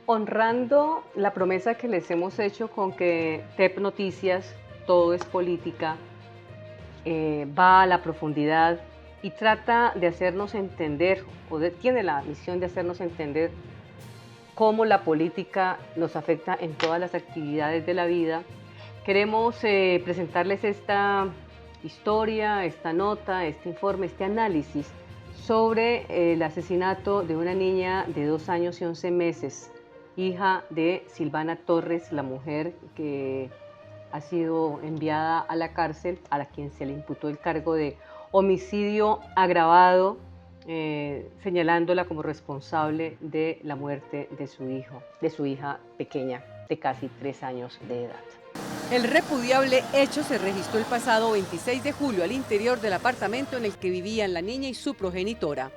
Honrando la promesa que les hemos hecho con que TEP Noticias, todo es política, va a la profundidad y trata de hacernos entender, tiene la misión de hacernos entender cómo la política nos afecta en todas las actividades de la vida. Queremos presentarles esta historia, esta nota, este informe, este análisis sobre el asesinato de una niña de 2 años y 11 meses, hija de Silvana Torres, la mujer que ha sido enviada a la cárcel, a la quien se le imputó el cargo de homicidio agravado, señalándola como responsable de la muerte de su hijo, de su hija pequeña de casi 3 años de edad. El repudiable hecho se registró el pasado 26 de julio al interior del apartamento en el que vivían la niña y su progenitora.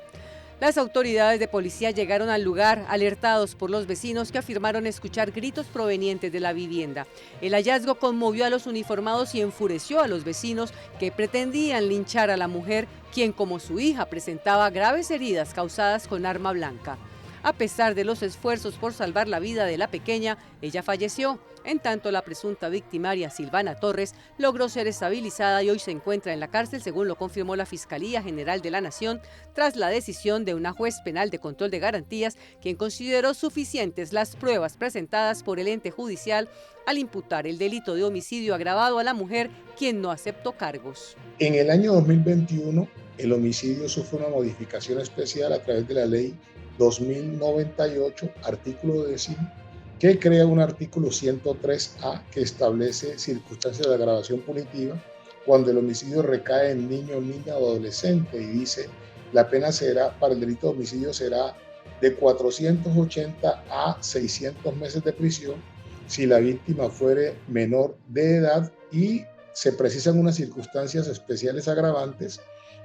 Las autoridades de policía llegaron al lugar alertados por los vecinos que afirmaron escuchar gritos provenientes de la vivienda. El hallazgo conmovió a los uniformados y enfureció a los vecinos que pretendían linchar a la mujer, quien como su hija presentaba graves heridas causadas con arma blanca. A pesar de los esfuerzos por salvar la vida de la pequeña, ella falleció. En tanto, la presunta victimaria, Silvana Torres, logró ser estabilizada y hoy se encuentra en la cárcel, según lo confirmó la Fiscalía General de la Nación, tras la decisión de una juez penal de control de garantías, quien consideró suficientes las pruebas presentadas por el ente judicial al imputar el delito de homicidio agravado a la mujer, quien no aceptó cargos. En el año 2021, el homicidio sufre una modificación especial a través de la ley 2098, artículo 10, que crea un artículo 103A que establece circunstancias de agravación punitiva cuando el homicidio recae en niño, niña o adolescente, y dice la pena será para el delito de homicidio será de 480 a 600 meses de prisión si la víctima fuere menor de edad, y se precisan unas circunstancias especiales agravantes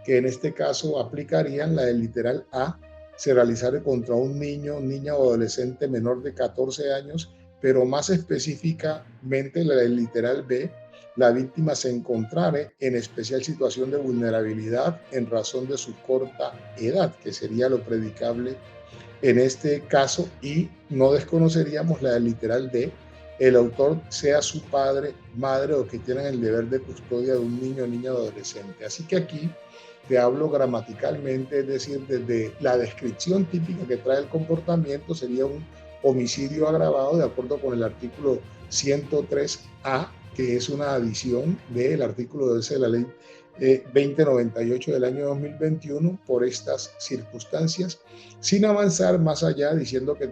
que en este caso aplicarían la del literal A, se realizare contra un niño, niña o adolescente menor de 14 años, pero más específicamente la del literal B, la víctima se encontrare en especial situación de vulnerabilidad en razón de su corta edad, que sería lo predicable en este caso, y no desconoceríamos la del literal D, el autor sea su padre, madre o que tengan el deber de custodia de un niño, niña o adolescente. Así que aquí te hablo gramaticalmente, es decir, desde la descripción típica que trae el comportamiento sería un homicidio agravado de acuerdo con el artículo 103A, que es una adición del artículo 12 de la ley 2098 del año 2021 por estas circunstancias, sin avanzar más allá diciéndote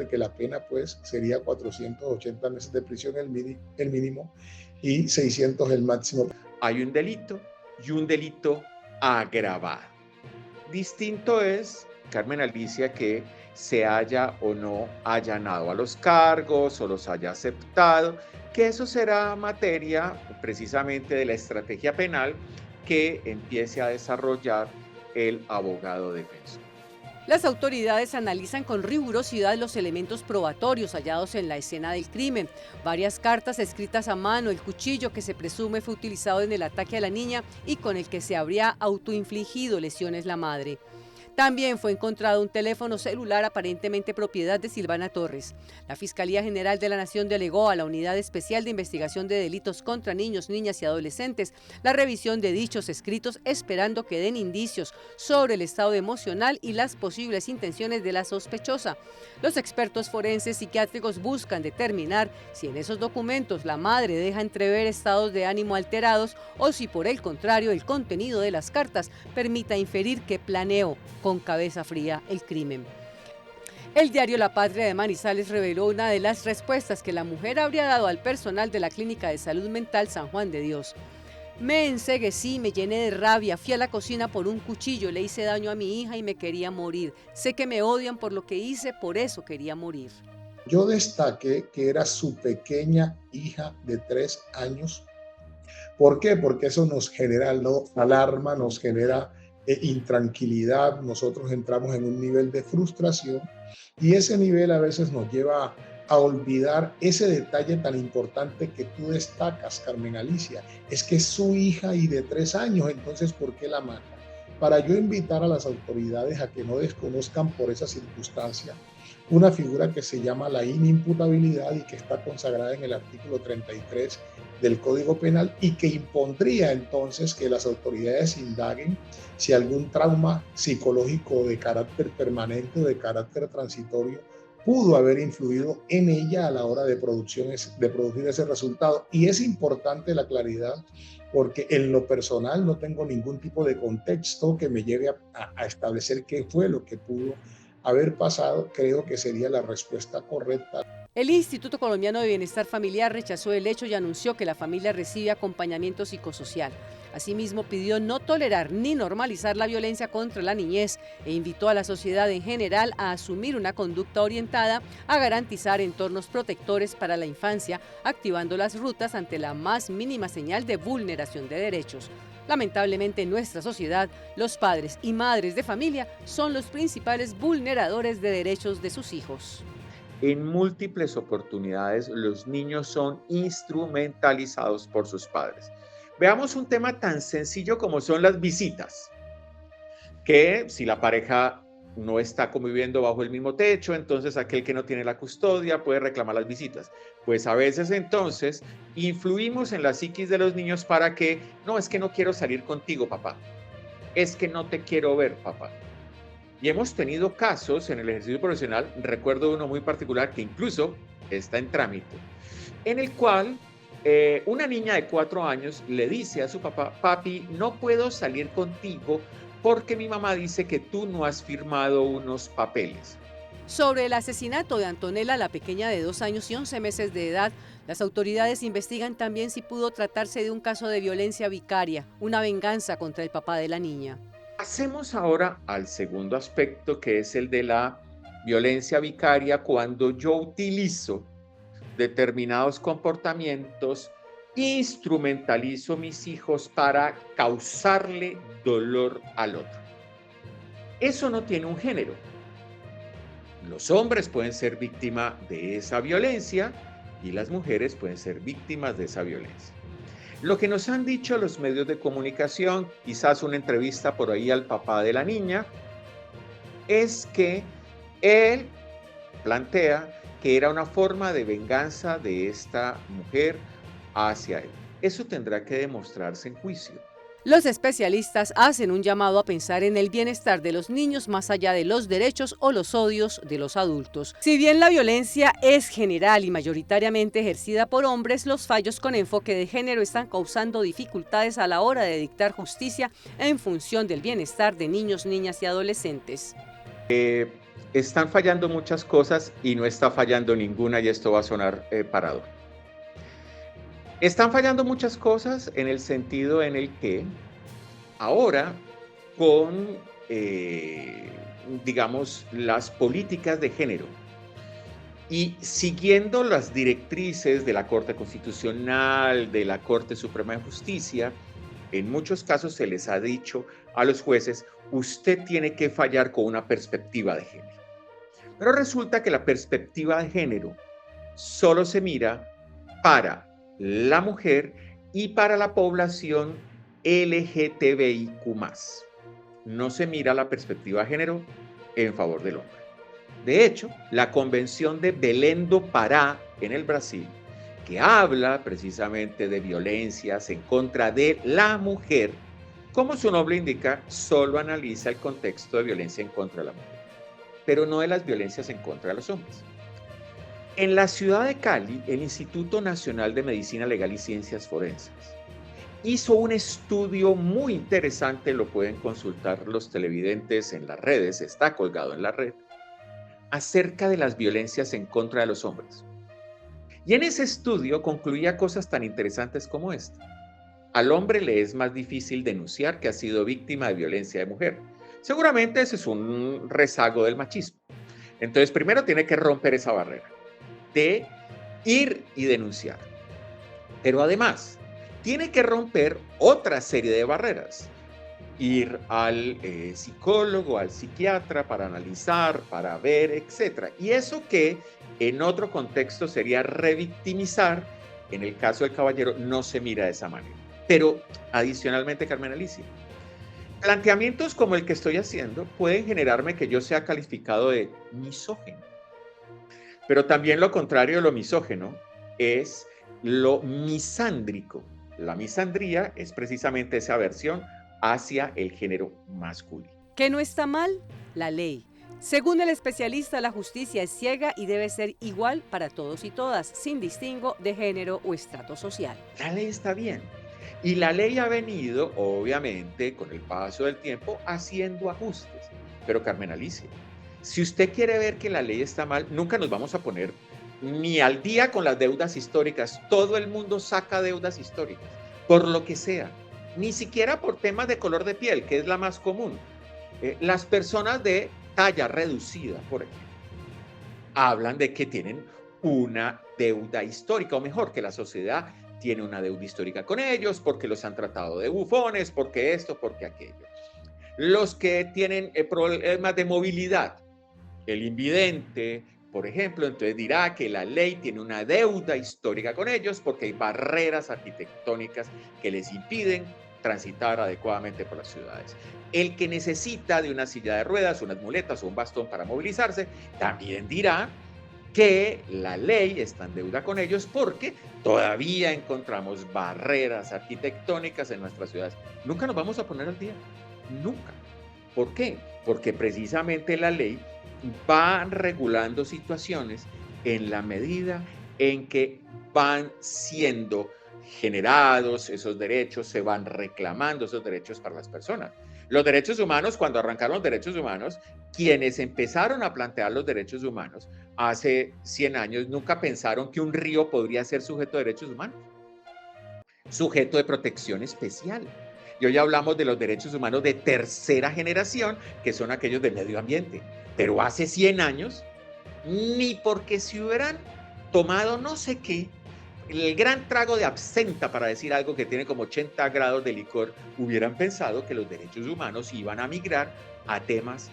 que la pena pues sería 480 meses de prisión el mínimo y 600 el máximo. Hay un delito y un delito agravado. Distinto es, Carmen Alicia, que se haya o no allanado a los cargos o los haya aceptado, que eso será materia precisamente de la estrategia penal que empiece a desarrollar el abogado defensor. Las autoridades analizan con rigurosidad los elementos probatorios hallados en la escena del crimen. Varias cartas escritas a mano, el cuchillo que se presume fue utilizado en el ataque a la niña y con el que se habría autoinfligido lesiones la madre. También fue encontrado un teléfono celular aparentemente propiedad de Silvana Torres. La Fiscalía General de la Nación delegó a la Unidad Especial de Investigación de Delitos contra Niños, Niñas y Adolescentes la revisión de dichos escritos, esperando que den indicios sobre el estado emocional y las posibles intenciones de la sospechosa. Los expertos forenses psiquiátricos buscan determinar si en esos documentos la madre deja entrever estados de ánimo alterados o si por el contrario el contenido de las cartas permita inferir que planeó con cabeza fría el crimen. El diario La Patria de Manizales reveló una de las respuestas que la mujer habría dado al personal de la Clínica de Salud Mental San Juan de Dios. Me enceguecí, me llené de rabia, fui a la cocina por un cuchillo, le hice daño a mi hija y me quería morir. Sé que me odian por lo que hice, por eso quería morir. Yo destaqué que era su pequeña hija de 3 años. ¿Por qué? Porque eso nos genera alarma, nos genera intranquilidad, nosotros entramos en un nivel de frustración y ese nivel a veces nos lleva a olvidar ese detalle tan importante que tú destacas, Carmen Alicia, es que es su hija y de 3 años, entonces ¿por qué la mata? Para yo invitar a las autoridades a que no desconozcan por esa circunstancia una figura que se llama la inimputabilidad y que está consagrada en el artículo 33 del Código Penal y que impondría entonces que las autoridades indaguen si algún trauma psicológico de carácter permanente o de carácter transitorio pudo haber influido en ella a la hora de producir ese resultado. Y es importante la claridad porque en lo personal no tengo ningún tipo de contexto que me lleve a establecer qué fue lo que pudo haber pasado. Creo que sería la respuesta correcta. El Instituto Colombiano de Bienestar Familiar rechazó el hecho y anunció que la familia recibe acompañamiento psicosocial. Asimismo, pidió no tolerar ni normalizar la violencia contra la niñez e invitó a la sociedad en general a asumir una conducta orientada a garantizar entornos protectores para la infancia, activando las rutas ante la más mínima señal de vulneración de derechos. Lamentablemente, en nuestra sociedad, los padres y madres de familia son los principales vulneradores de derechos de sus hijos. En múltiples oportunidades, los niños son instrumentalizados por sus padres. Veamos un tema tan sencillo como son las visitas, que si la pareja no está conviviendo bajo el mismo techo, entonces aquel que no tiene la custodia puede reclamar las visitas. Pues a veces entonces influimos en la psiquis de los niños para que, no, es que no quiero salir contigo, papá. Es que no te quiero ver, papá. Y hemos tenido casos en el ejercicio profesional, recuerdo uno muy particular que incluso está en trámite, en el cual una niña de 4 años le dice a su papá: papi, no puedo salir contigo porque mi mamá dice que tú no has firmado unos papeles. Sobre el asesinato de Antonella, la pequeña de 2 años y 11 meses de edad, las autoridades investigan también si pudo tratarse de un caso de violencia vicaria, una venganza contra el papá de la niña. Pasemos ahora al segundo aspecto, que es el de la violencia vicaria, cuando yo utilizo determinados comportamientos, instrumentalizo mis hijos para causarle dolor al otro. Eso no tiene un género. Los hombres pueden ser víctimas de esa violencia y las mujeres pueden ser víctimas de esa violencia. Lo que nos han dicho los medios de comunicación, quizás una entrevista por ahí al papá de la niña, es que él plantea que era una forma de venganza de esta mujer hacia él. Eso tendrá que demostrarse en juicio. Los especialistas hacen un llamado a pensar en el bienestar de los niños más allá de los derechos o los odios de los adultos. Si bien la violencia es general y mayoritariamente ejercida por hombres, los fallos con enfoque de género están causando dificultades a la hora de dictar justicia en función del bienestar de niños, niñas y adolescentes. Están fallando muchas cosas y no está fallando ninguna, y esto va a sonar parador. Están fallando muchas cosas en el sentido en el que ahora con, digamos, las políticas de género y siguiendo las directrices de la Corte Constitucional, de la Corte Suprema de Justicia, en muchos casos se les ha dicho a los jueces: usted tiene que fallar con una perspectiva de género. Pero resulta que la perspectiva de género solo se mira para la mujer y para la población LGTBIQ+. No se mira la perspectiva de género en favor del hombre. De hecho, la Convención de Belém do Pará en el Brasil, que habla precisamente de violencias en contra de la mujer, como su nombre indica, solo analiza el contexto de violencia en contra de la mujer, pero no de las violencias en contra de los hombres. En la ciudad de Cali, el Instituto Nacional de Medicina Legal y Ciencias Forenses hizo un estudio muy interesante, lo pueden consultar los televidentes en las redes, está colgado en la red, acerca de las violencias en contra de los hombres. Y en ese estudio concluía cosas tan interesantes como esta: al hombre le es más difícil denunciar que ha sido víctima de violencia de mujer. Seguramente ese es un rezago del machismo. Entonces, primero tiene que romper esa barrera de ir y denunciar. Pero además, tiene que romper otra serie de barreras. Ir al psicólogo, al psiquiatra para analizar, para ver, etc. Y eso que en otro contexto sería revictimizar, en el caso del caballero no se mira de esa manera. Pero adicionalmente, Carmen Alicia, planteamientos como el que estoy haciendo pueden generarme que yo sea calificado de misógino. Pero también lo contrario de lo misógeno es lo misándrico. La misandría es precisamente esa aversión hacia el género masculino. ¿Qué no está mal? La ley. Según el especialista, la justicia es ciega y debe ser igual para todos y todas, sin distingo de género o estrato social. La ley está bien. Y la ley ha venido, obviamente, con el paso del tiempo, haciendo ajustes. Pero Carmen Alicia, si usted quiere ver que la ley está mal, nunca nos vamos a poner ni al día con las deudas históricas. Todo el mundo saca deudas históricas, por lo que sea. Ni siquiera por temas de color de piel, que es la más común. Las personas de talla reducida, por ejemplo, hablan de que tienen una deuda histórica, o mejor, que la sociedad tiene una deuda histórica con ellos, porque los han tratado de bufones, porque esto, porque aquello. Los que tienen problemas de movilidad, el invidente, por ejemplo, entonces dirá que la ley tiene una deuda histórica con ellos porque hay barreras arquitectónicas que les impiden transitar adecuadamente por las ciudades. El que necesita de una silla de ruedas, unas muletas o un bastón para movilizarse, también dirá que la ley está en deuda con ellos porque todavía encontramos barreras arquitectónicas en nuestras ciudades. Nunca nos vamos a poner al día, nunca. ¿Por qué? Porque precisamente la ley va regulando situaciones en la medida en que van siendo generados esos derechos, se van reclamando esos derechos para las personas. Los derechos humanos, cuando arrancaron los derechos humanos, quienes empezaron a plantear los derechos humanos hace 100 años nunca pensaron que un río podría ser sujeto de derechos humanos, sujeto de protección especial. Y hoy hablamos de los derechos humanos de tercera generación, que son aquellos del medio ambiente. Pero hace 100 años, ni porque se hubieran tomado no sé qué, el gran trago de absenta, para decir algo que tiene como 80 grados de licor, hubieran pensado que los derechos humanos iban a migrar a temas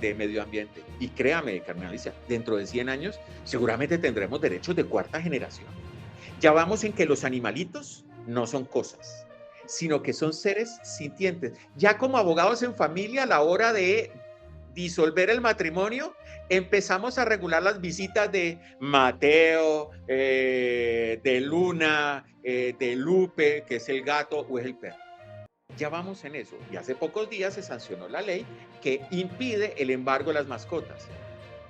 de medio ambiente. Y créame, Carmen Alicia, dentro de 100 años seguramente tendremos derechos de cuarta generación. Ya vamos en que los animalitos no son cosas, sino que son seres sintientes. Ya como abogados en familia, a la hora de disolver el matrimonio, empezamos a regular las visitas de Mateo, de Luna, de Lupe, que es el gato o es el perro. Ya vamos en eso. Y hace pocos días se sancionó la ley que impide el embargo de las mascotas.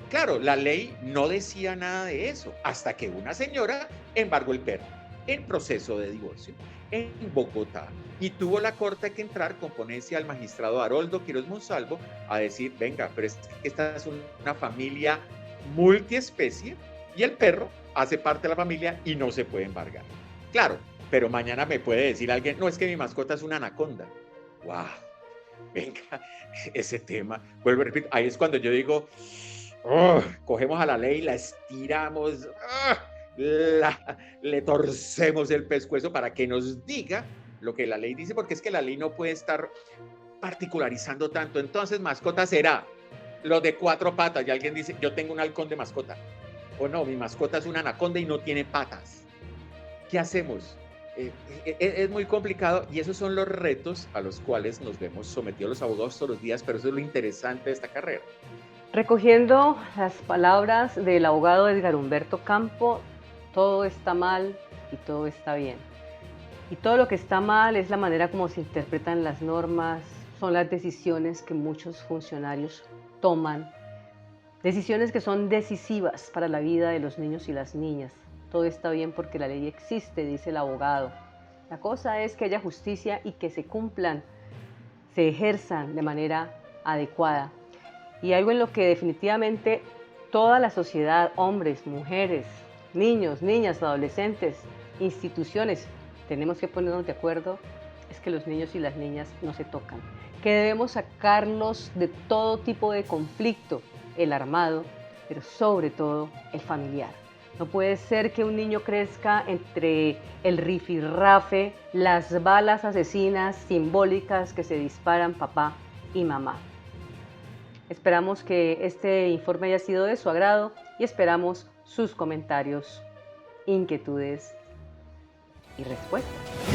Claro, la ley no decía nada de eso, hasta que una señora embargó el perro en proceso de divorcio en Bogotá, y tuvo la corte que entrar con ponencia al magistrado Haroldo Quiroz Monsalvo a decir, venga, pero es que esta es una familia multiespecie y el perro hace parte de la familia y no se puede embargar. Claro, pero mañana me puede decir alguien, no, es que mi mascota es una anaconda. ¡Wow! Venga, ese tema, vuelvo a repetir, ahí es cuando yo digo, cogemos a la ley, la estiramos, le torcemos el pescuezo para que nos diga lo que la ley dice, porque es que la ley no puede estar particularizando tanto. Entonces, mascota será lo de 4 patas, y alguien dice, yo tengo un halcón de mascota, o no, mi mascota es una anaconda y no tiene patas. ¿Qué hacemos? Es muy complicado, y esos son los retos a los cuales nos vemos sometidos los abogados todos los días, pero eso es lo interesante de esta carrera. Recogiendo las palabras del abogado Edgar Humberto Campo, todo está mal y todo está bien. Y todo lo que está mal es la manera como se interpretan las normas, son las decisiones que muchos funcionarios toman, decisiones que son decisivas para la vida de los niños y las niñas. Todo está bien porque la ley existe, dice el abogado. La cosa es que haya justicia y que se cumplan, se ejerzan de manera adecuada. Y algo en lo que definitivamente toda la sociedad, hombres, mujeres, niños, niñas, adolescentes, instituciones, tenemos que ponernos de acuerdo, es que los niños y las niñas no se tocan, que debemos sacarlos de todo tipo de conflicto, el armado, pero sobre todo el familiar. No puede ser que un niño crezca entre el rifirrafe, las balas asesinas simbólicas que se disparan papá y mamá. Esperamos que este informe haya sido de su agrado y esperamos sus comentarios, inquietudes y respuestas.